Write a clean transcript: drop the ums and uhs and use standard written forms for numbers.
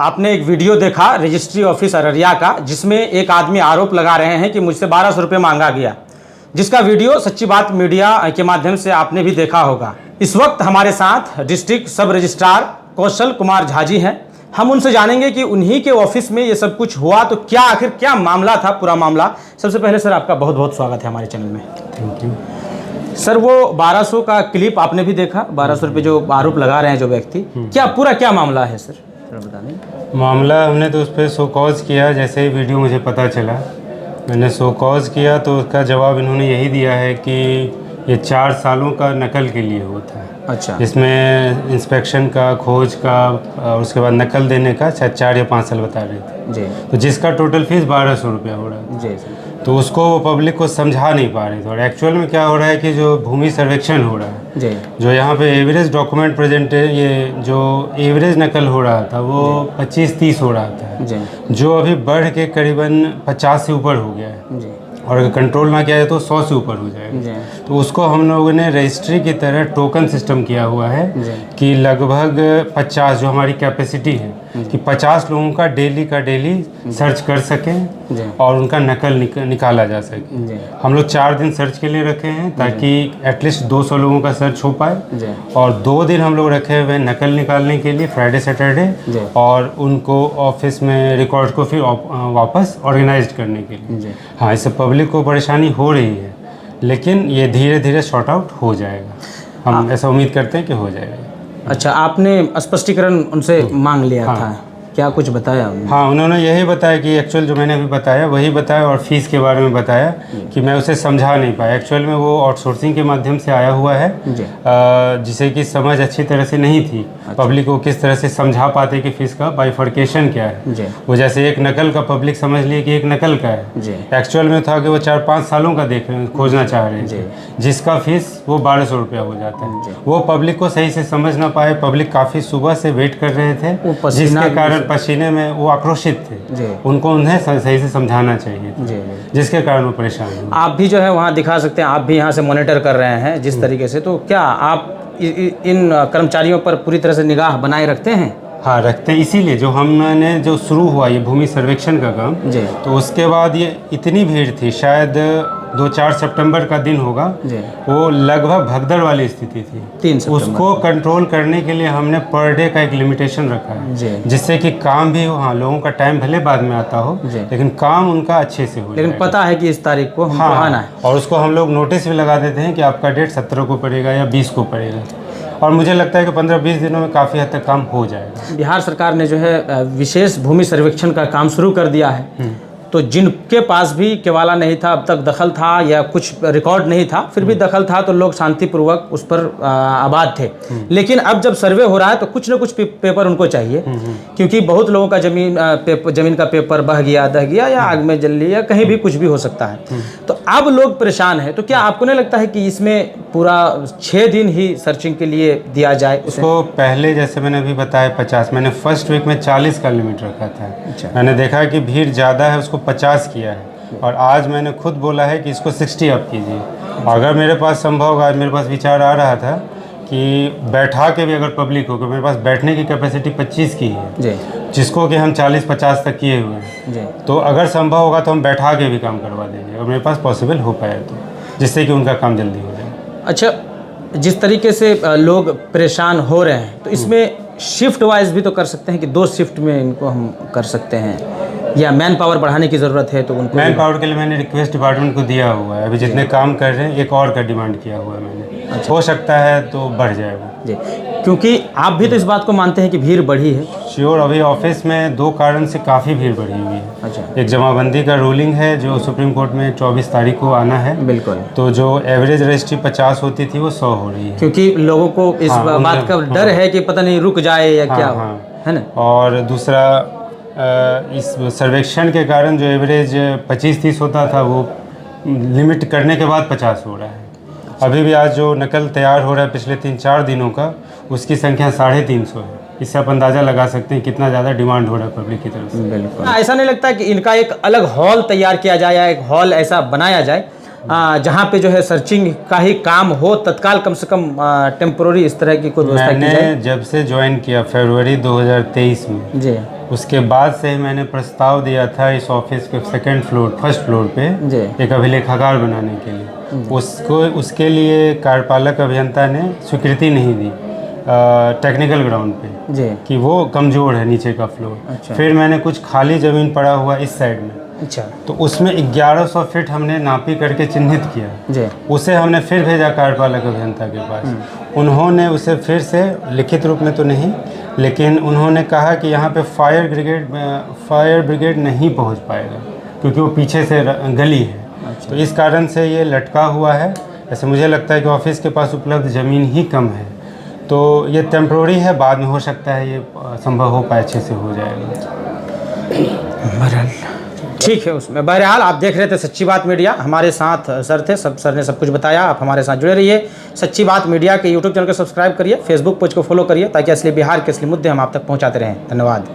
आपने एक वीडियो देखा रजिस्ट्री ऑफिस अररिया का, जिसमें एक आदमी आरोप लगा रहे हैं कि मुझसे 1200 रुपये मांगा गया, जिसका वीडियो सच्ची बात मीडिया के माध्यम से आपने भी देखा होगा। इस वक्त हमारे साथ डिस्ट्रिक्ट सब रजिस्ट्रार कौशल कुमार झा जी हैं। हम उनसे जानेंगे कि उन्हीं के ऑफिस में ये सब कुछ हुआ तो क्या, आखिर क्या मामला था, पूरा मामला। सबसे पहले सर आपका बहुत बहुत स्वागत है हमारे चैनल में। थैंक यू सर, वो 1200 का क्लिप आपने भी देखा, 1200 रुपये जो आरोप लगा रहे हैं जो व्यक्ति, क्या मामला है सर, बता दें। मामला हमने तो उस पर शो कॉज किया, जैसे ही वीडियो मुझे पता चला मैंने शो कॉज किया, तो उसका जवाब इन्होंने यही दिया है कि ये 4 सालों का नकल के लिए होता है। अच्छा। इसमें इंस्पेक्शन का, खोज का और उसके बाद नकल देने का शायद 4 या 5 साल बता रहे थे जी। तो जिसका टोटल फीस 1200 रुपया हो रहा है जी। तो उसको वो पब्लिक को समझा नहीं पा रहे थे। और एक्चुअल में क्या हो रहा है कि जो भूमि सर्वेक्षण हो रहा है जी, जो यहाँ पे एवरेज डॉक्यूमेंट प्रेजेंट है, ये जो एवरेज नकल हो रहा था वो 25-30 हो रहा था जी, जो अभी बढ़ के करीबन 50 से ऊपर हो गया है जी, और अगर कंट्रोल ना किया जाए तो 100 से ऊपर हो जाएगा। जी, तो उसको हम लोगों ने रजिस्ट्री की तरह टोकन सिस्टम किया हुआ है जी, कि लगभग 50 जो हमारी कैपेसिटी है कि 50 लोगों का डेली सर्च कर सकें जी, और उनका नकल निकाला जा सके। जी, हम लोग 4 दिन सर्च के लिए रखे हैं ताकि एटलीस्ट 200 लोगों का सर्च हो पाए जी, और 2 दिन हम लोग रखे हुए हैं नकल निकालने के लिए, फ्राइडे जी। सैटरडे, और उनको ऑफिस में रिकॉर्ड को फिर वापस ऑर्गेनाइज करने के लिए। जी। हाँ, इससे पब्लिक को परेशानी हो रही है लेकिन ये धीरे धीरे शॉर्ट आउट हो जाएगा। हम ऐसा उम्मीद करते हैं कि हो जाएगा। अच्छा, आपने स्पष्टीकरण उनसे मांग लिया हाँ। था, क्या कुछ बताया उन्होंने? हाँ, उन्होंने यही बताया कि एक्चुअल जो मैंने अभी बताया वही बताया और फीस के बारे में बताया कि मैं उसे समझा नहीं पाया। एक्चुअल में वो आउटसोर्सिंग के माध्यम से आया हुआ है जी। जिसे कि समझ अच्छी तरह से नहीं थी। पब्लिक को किस तरह से समझा पाते कि फीस का बाइफर्केशन क्या है। जी, वो जैसे एक नकल का पब्लिक समझ लिए कि एक नकल का है। जी, एक्चुअल में था कि वो 4-5 सालों का खोजना चाह रहे थे जिसका फीस वो 1200 रुपया हो जाता जी। है। वो पब्लिक को सही से समझ ना पाए। पब्लिक काफ़ी सुबह से वेट कर रहे थे वो जिसके कारण पसीने में वो आक्रोशित थे। जी, उनको उन्हें सही से समझाना चाहिए था, जी, जिसके कारण वो परेशान हुए। आप भी जो है वहाँ दिखा सकते हैं, आप भी यहाँ से मॉनिटर कर रहे हैं जिस तरीके से, तो क्या आप इन कर्मचारियों पर पूरी तरह से निगाह बनाए रखते हैं? हाँ, रखते हैं। इसीलिए जो हमने जो शुरू हुआ ये भूमि सर्वेक्षण का काम, जी, तो उसके बाद ये इतनी भीड़ थी, शायद 2-4 सितंबर का दिन होगा, जी, वो लगभग भगदड़ वाली स्थिति थी। 3 सितंबर उसको कंट्रोल करने के लिए हमने पर डे का एक लिमिटेशन रखा है जी, जिससे कि काम भी हो। हाँ, लोगों का टाइम भले बाद में आता हो जी। लेकिन काम उनका अच्छे से हो लेकिन जाएगा। पता है कि इस तारीख को हमको आना है। और उसको हम लोग नोटिस भी लगा देते हैं कि आपका डेट 17 को पड़ेगा या 20 को पड़ेगा और मुझे लगता है कि 15-20 दिनों में काफ़ी हद तक काम हो जाएगा। बिहार सरकार ने जो है विशेष भूमि सर्वेक्षण का काम शुरू कर दिया है, तो जिनके पास भी केवाला नहीं था, अब तक दखल था या कुछ रिकॉर्ड नहीं था, फिर भी दखल था तो लोग शांतिपूर्वक उस पर आबाद थे। लेकिन अब जब सर्वे हो रहा है तो कुछ न कुछ पेपर उनको चाहिए, क्योंकि बहुत लोगों का जमीन का पेपर बह गया, दह गया या आग में जल लिया, कहीं भी कुछ भी हो सकता है। तो अब लोग परेशान हैं। तो क्या आपको नहीं लगता है कि इसमें पूरा 6 दिन ही सर्चिंग के लिए दिया जाए? उसको पहले जैसे मैंने अभी बताया 50, मैंने फर्स्ट वीक में 40 का लिमिट रखा था। अच्छा। मैंने देखा कि भीड़ ज़्यादा है, उसको 50 किया है और आज मैंने खुद बोला है कि इसको 60 अप कीजिए। अगर मेरे पास संभव होगा, आज मेरे पास विचार आ रहा था कि बैठा के भी अगर पब्लिक हो, मेरे पास बैठने की कैपेसिटी 25 की है जी, जिसको कि हम 40-50 तक किए हुए हैं। जी, तो अगर संभव होगा तो हम बैठा के भी काम करवा देंगे और मेरे पास पॉसिबल हो पाया तो, जिससे कि उनका काम जल्दी हो जाए। अच्छा, जिस तरीके से लोग परेशान हो रहे हैं तो इसमें शिफ्ट वाइज भी तो कर सकते हैं कि 2 शिफ्ट में इनको हम कर सकते हैं, या मैन पावर बढ़ाने की ज़रूरत है तो उनको मैन पावर के लिए मैंने रिक्वेस्ट डिपार्टमेंट को दिया हुआ है। अभी जितने काम कर रहे हैं एक और का डिमांड किया हुआ है मैंने। अच्छा। हो सकता है तो बढ़ जाए वो। जी, क्योंकि आप भी तो इस बात को मानते हैं कि भीड़ बढ़ी है। श्योर, अभी ऑफिस में 2 कारण से काफ़ी भीड़ बढ़ी हुई है। अच्छा, एक जमाबंदी का रूलिंग है जो सुप्रीम कोर्ट में 24 तारीख को आना है। बिल्कुल, तो जो एवरेज रजिस्ट्री 50 होती थी वो 100 हो रही है क्योंकि लोगों को इस बात का डर है कि पता नहीं रुक जाए या क्या हो, है ना। और दूसरा इस सर्वेक्षण के कारण जो एवरेज 25-30 होता था वो लिमिट करने के बाद 50 हो रहा है। अभी भी आज जो नकल तैयार हो रहा है पिछले 3-4 दिनों का, उसकी संख्या 350 है। इससे आप अंदाज़ा लगा सकते हैं कितना ज़्यादा डिमांड हो रहा है पब्लिक की तरफ से। बिल्कुल। ऐसा नहीं लगता कि इनका एक अलग हॉल तैयार किया जाए या एक हॉल ऐसा बनाया जाए जहाँ पे जो है सर्चिंग का ही काम हो तत्काल, कम से कम टेम्पोररी इस तरह की कोई व्यवस्था की जाए? मैंने जब से ज्वाइन किया फरवरी 2023 में, जी, उसके बाद से ही मैंने प्रस्ताव दिया था इस ऑफिस के फर्स्ट फ्लोर पे जी। एक अभिलेखागार बनाने के लिए। उसके लिए कार्यपालक अभियंता ने स्वीकृति नहीं दी टेक्निकल ग्राउंड पे जी। कि वो कमज़ोर है नीचे का फ्लोर। अच्छा। फिर मैंने कुछ खाली ज़मीन पड़ा हुआ इस साइड में, अच्छा तो उसमें 1100 फीट हमने नापी करके चिन्हित किया। जी। उसे हमने फिर भेजा कार्यपालक अभियंता के पास। उन्होंने उसे फिर से लिखित रूप में तो नहीं, लेकिन उन्होंने कहा कि यहाँ पे फायर ब्रिगेड नहीं पहुँच पाएगा क्योंकि वो पीछे से गली है। तो इस कारण से ये लटका हुआ है। ऐसे मुझे लगता है कि ऑफिस के पास उपलब्ध ज़मीन ही कम है, तो ये टेम्प्रोरी है, बाद में हो सकता है ये संभव हो पाए, अच्छे से हो जाएगा। बहरहाल ठीक है। उसमें बहरहाल आप देख रहे थे सच्ची बात मीडिया, हमारे साथ सर थे, सर ने सब कुछ बताया। आप हमारे साथ जुड़े रहिए। सच्ची बात मीडिया के यूट्यूब चैनल को सब्सक्राइब करिए, फेसबुक पेज को फॉलो करिए, ताकि असली बिहार के असली मुद्दे हम आप तक पहुंचाते रहें। धन्यवाद।